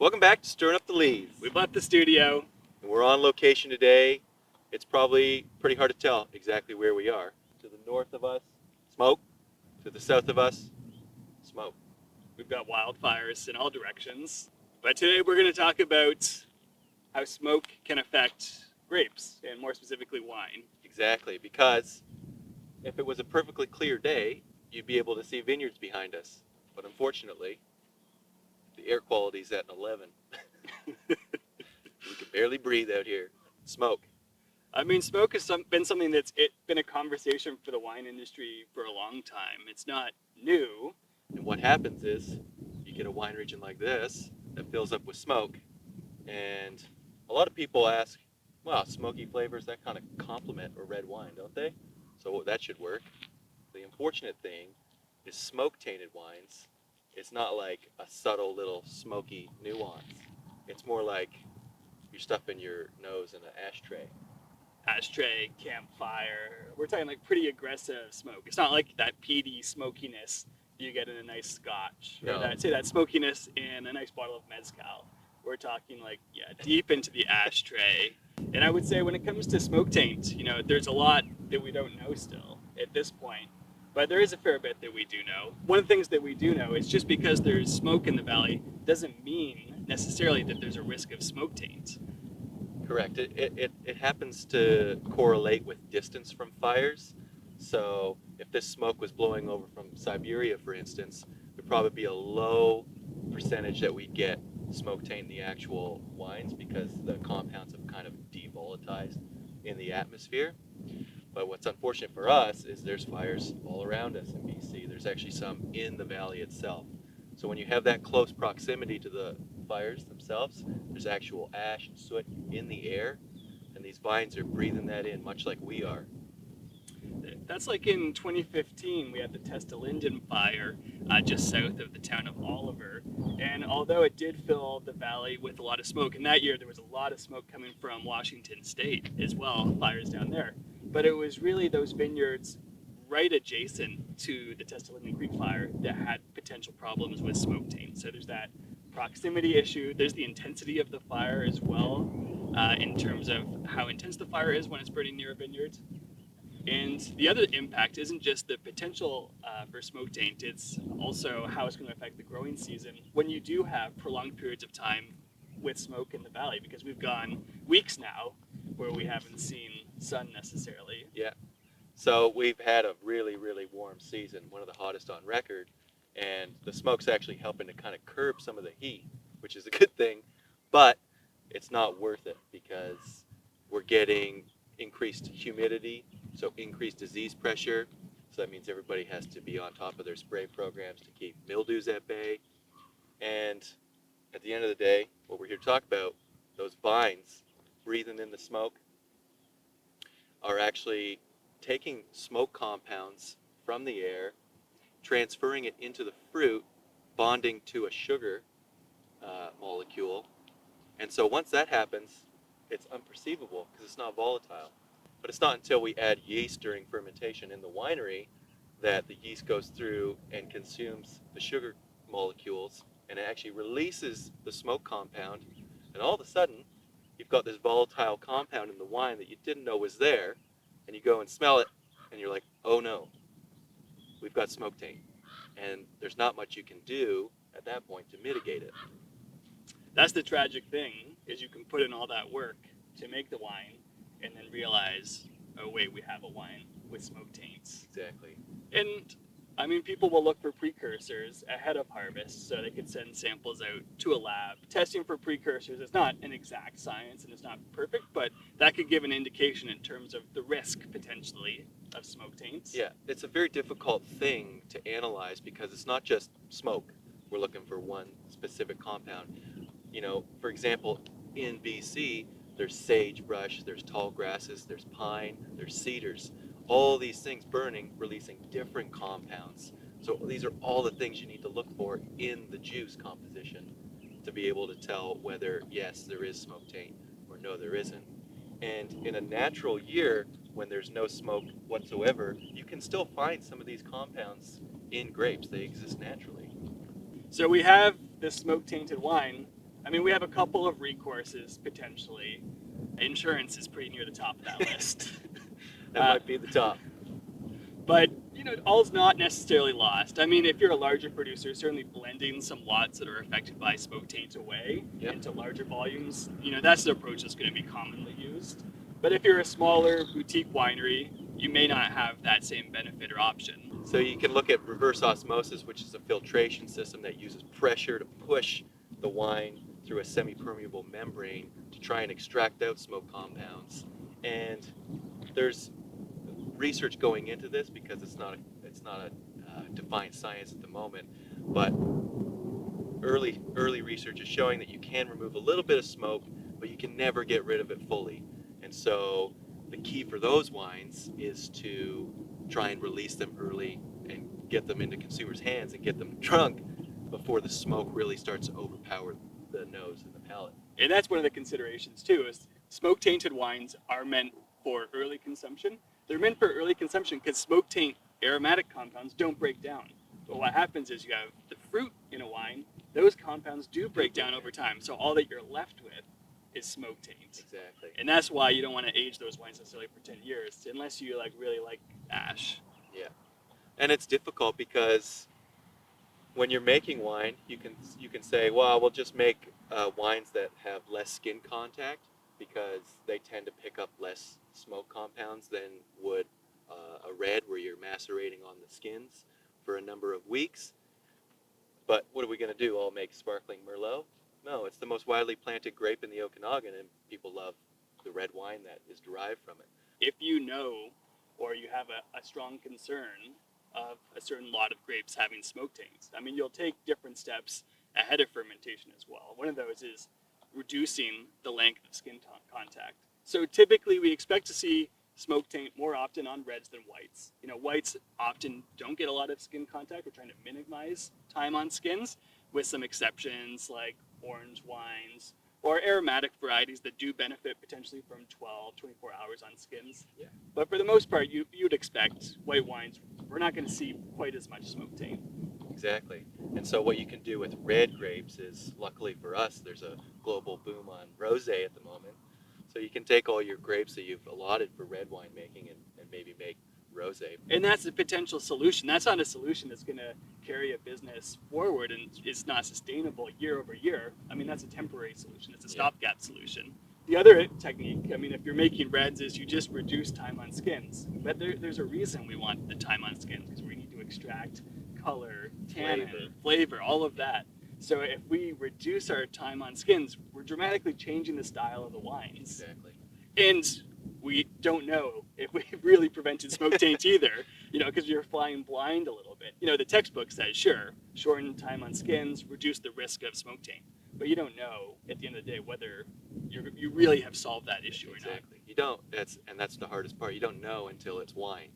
Welcome back to Stirring Up the Leaves. We've left the studio. And we're on location today. It's probably pretty hard to tell exactly where we are. To the north of us, smoke. To the south of us, smoke. We've got wildfires in all directions. But today we're going to talk about how smoke can affect grapes, and more specifically wine. Exactly, because if it was a perfectly clear day, you'd be able to see vineyards behind us. But unfortunately, the air quality is at an 11. We can barely breathe out here. Smoke. I mean, smoke has been something that's been a conversation for the wine industry for a long time. It's not new. And what happens is you get a wine region like this that fills up with smoke, and a lot of people ask, well, smoky flavors, that kind of complement a red wine, don't they? So that should work. The unfortunate thing is smoke-tainted wines. It's not like a subtle little smoky nuance. It's more like you're stuffing your nose in an ashtray. Ashtray, campfire. We're talking like pretty aggressive smoke. It's not like that peaty smokiness you get in a nice scotch. Or No. that smokiness in a nice bottle of mezcal. We're talking like, deep into the ashtray. And I would say when it comes to smoke taint, there's a lot that we don't know still at this point. But there is a fair bit that we do know. One of the things that we do know is just because there's smoke in the valley doesn't mean necessarily that there's a risk of smoke taint. Correct. It happens to correlate with distance from fires. So if this smoke was blowing over from Siberia, for instance, there'd probably be a low percentage that we get smoke taint in the actual wines because the compounds have kind of devolatilized in the atmosphere. But what's unfortunate for us is there's fires all around us in BC. There's actually some in the valley itself. So when you have that close proximity to the fires themselves, there's actual ash and soot in the air, and these vines are breathing that in much like we are. That's like in 2015, we had the Linden fire just south of the town of Oliver. And although it did fill the valley with a lot of smoke, and that year there was a lot of smoke coming from Washington State as well, fires down there. But it was really those vineyards right adjacent to the Linden Creek fire that had potential problems with smoke taint. So there's that proximity issue. There's the intensity of the fire as well, in terms of how intense the fire is when it's burning near a vineyard. And the other impact isn't just the potential for smoke taint, it's also how it's going to affect the growing season when you do have prolonged periods of time with smoke in the valley, because we've gone weeks now where we haven't seen sun necessarily. Yeah. So we've had a really, really warm season, one of the hottest on record, and the smoke's actually helping to kind of curb some of the heat, which is a good thing, but it's not worth it because we're getting increased humidity, so increased disease pressure. So that means everybody has to be on top of their spray programs to keep mildews at bay. And at the end of the day, what we're here to talk about, those vines breathing in the smoke are actually taking smoke compounds from the air, transferring it into the fruit, bonding to a sugar molecule. And so once that happens, it's unperceivable because it's not volatile. But it's not until we add yeast during fermentation in the winery that the yeast goes through and consumes the sugar molecules, and it actually releases the smoke compound. And all of a sudden, you've got this volatile compound in the wine that you didn't know was there, and you go and smell it, and you're like, oh no, we've got smoke taint. And there's not much you can do at that point to mitigate it. That's the tragic thing, is you can put in all that work to make the wine and then realize, oh wait, we have a wine with smoke taints. Exactly. And I mean, people will look for precursors ahead of harvest, so they could send samples out to a lab. Testing for precursors is not an exact science and it's not perfect, but that could give an indication in terms of the risk potentially of smoke taints. Yeah, it's a very difficult thing to analyze because it's not just smoke. We're looking for one specific compound. For example, in BC, there's sagebrush, there's tall grasses, there's pine, there's cedars. All these things burning, releasing different compounds. So these are all the things you need to look for in the juice composition to be able to tell whether, yes, there is smoke taint or no, there isn't. And in a natural year, when there's no smoke whatsoever, you can still find some of these compounds in grapes. They exist naturally. So we have this smoke-tainted wine, I mean, we have a couple of recourses potentially. Insurance is pretty near the top of that list. That might be the top. But, all's not necessarily lost. I mean, if you're a larger producer, certainly blending some lots that are affected by smoke taint away into larger volumes, that's the approach that's going to be commonly used. But if you're a smaller boutique winery, you may not have that same benefit or option. So you can look at reverse osmosis, which is a filtration system that uses pressure to push the wine through a semi-permeable membrane to try and extract out smoke compounds. And there's research going into this because it's not a defined science at the moment, but early research is showing that you can remove a little bit of smoke, but you can never get rid of it fully. And so the key for those wines is to try and release them early and get them into consumers' hands and get them drunk before the smoke really starts to overpower the nose and the palate. And that's one of the considerations too, is smoke-tainted wines are meant for early consumption. They're meant for early consumption because smoke taint aromatic compounds don't break down. But what happens is you have the fruit in a wine, those compounds do break down over time. So all that you're left with is smoke taint. Exactly. And that's why you don't want to age those wines necessarily for 10 years, unless you really like ash. Yeah. And it's difficult because when you're making wine, you can say, well, we'll just make wines that have less skin contact because they tend to pick up less smoke compounds than would a red where you're macerating on the skins for a number of weeks. But what are we going to do? All make sparkling Merlot? No, it's the most widely planted grape in the Okanagan, and people love the red wine that is derived from it. If you know, or you have a strong concern of a certain lot of grapes having smoke taints, I mean, you'll take different steps ahead of fermentation as well. One of those is reducing the length of skin contact. So typically we expect to see smoke taint more often on reds than whites. Whites often don't get a lot of skin contact. We're trying to minimize time on skins, with some exceptions like orange wines or aromatic varieties that do benefit potentially from 12, 24 hours on skins. Yeah. But for the most part, you'd expect white wines, we're not going to see quite as much smoke taint. Exactly. And so what you can do with red grapes is, luckily for us, there's a global boom on rosé at the moment. So you can take all your grapes that you've allotted for red wine making and maybe make rosé. And that's a potential solution. That's not a solution that's going to carry a business forward and is not sustainable year over year. I mean, that's a temporary solution. It's a stopgap solution. The other technique, I mean, if you're making reds, is you just reduce time on skins. But there's a reason we want the time on skins, because we need to extract color, tannin, flavor, all of that. So if we reduce our time on skins, we're dramatically changing the style of the wines. Exactly. And we don't know if we've really prevented smoke taint either, because you're flying blind a little bit. The textbook says, sure, shorten time on skins, reduce the risk of smoke taint. But you don't know at the end of the day whether you really have solved that issue or not. Exactly. You don't. That's the hardest part. You don't know until it's wine,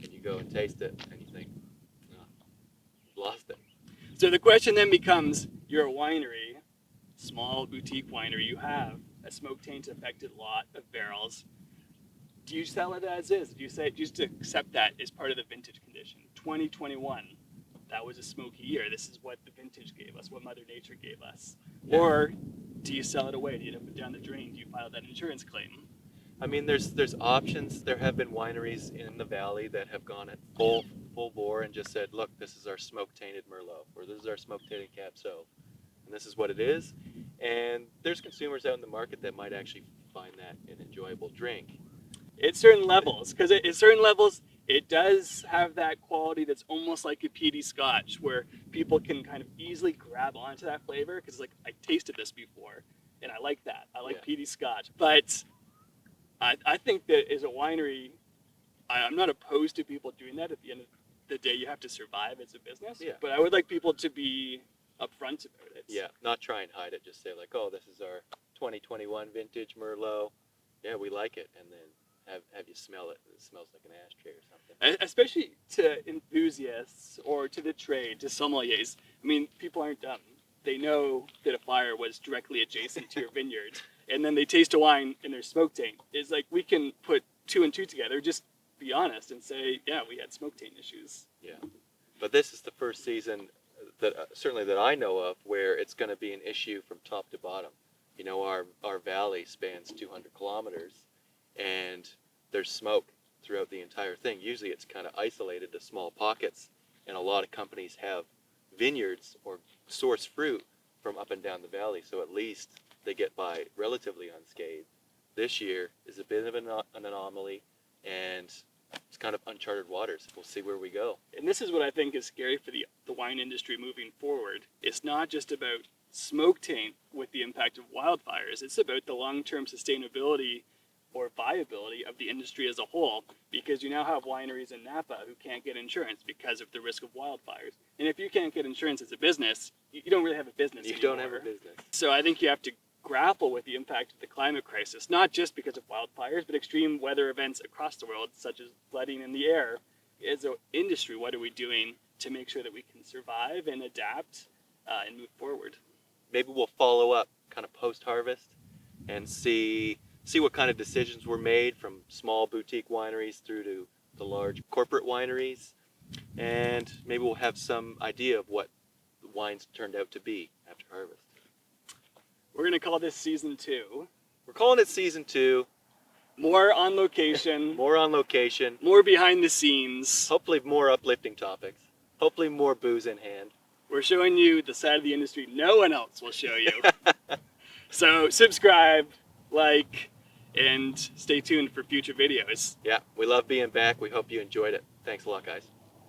and you go and taste it, and you think, oh, you've lost it. So the question then becomes, you're a winery, small boutique winery, you have a smoke taint affected lot of barrels. Do you sell it as is? Do you just accept that as part of the vintage condition? 2021, that was a smoky year. This is what the vintage gave us, what Mother Nature gave us. Yeah. Or do you sell it away? Do you dump it down the drain? Do you file that insurance claim? I mean, there's options. There have been wineries in the valley that have gone at full bore and just said, look, this is our smoke-tainted Merlot, or this is our smoke-tainted Cab Sauv, and this is what it is. And there's consumers out in the market that might actually find that an enjoyable drink. At certain levels, because at certain levels, it does have that quality that's almost like a peaty Scotch, where people can kind of easily grab onto that flavor, because I tasted this before, and I like that. I like peaty Scotch. But I think that as a winery, I'm not opposed to people doing that. At the end of the day, you have to survive as a business. Yeah. But I would like people to be upfront about it. Yeah, not try and hide it. Just say oh, this is our 2021 vintage Merlot. Yeah, we like it. And then have you smell it. It smells like an ashtray or something. Especially to enthusiasts or to the trade, to sommeliers. I mean, people aren't dumb. They know that a fire was directly adjacent to your vineyard. And then they taste a wine and there's smoke taint. It's we can put 2 and 2 together, just be honest and say, yeah, we had smoke taint issues. Yeah. But this is the first season, that certainly that I know of where it's going to be an issue from top to bottom. You know, our valley spans 200 kilometers, and there's smoke throughout the entire thing. Usually it's kind of isolated to small pockets, and a lot of companies have vineyards or source fruit from up and down the valley, so at least they get by relatively unscathed. This year is a bit of an anomaly, and it's kind of uncharted waters. We'll see where we go. And this is what I think is scary for the wine industry moving forward. It's not just about smoke taint with the impact of wildfires. It's about the long-term sustainability or viability of the industry as a whole, because you now have wineries in Napa who can't get insurance because of the risk of wildfires. And if you can't get insurance as a business, you don't really have a business You anymore. don't have a business. So I think you have to grapple with the impact of the climate crisis, not just because of wildfires, but extreme weather events across the world, such as flooding in the air. As an industry, what are we doing to make sure that we can survive and adapt and move forward? Maybe we'll follow up kind of post-harvest and see what kind of decisions were made from small boutique wineries through to the large corporate wineries, and maybe we'll have some idea of what the wines turned out to be after harvest. We're going to call this season 2. We're calling it season 2. More on location, More on location. more behind the scenes. Hopefully more uplifting topics. Hopefully more booze in hand. We're showing you the side of the industry no one else will show you. So subscribe, like, and stay tuned for future videos. Yeah, we love being back. We hope you enjoyed it. Thanks a lot, guys.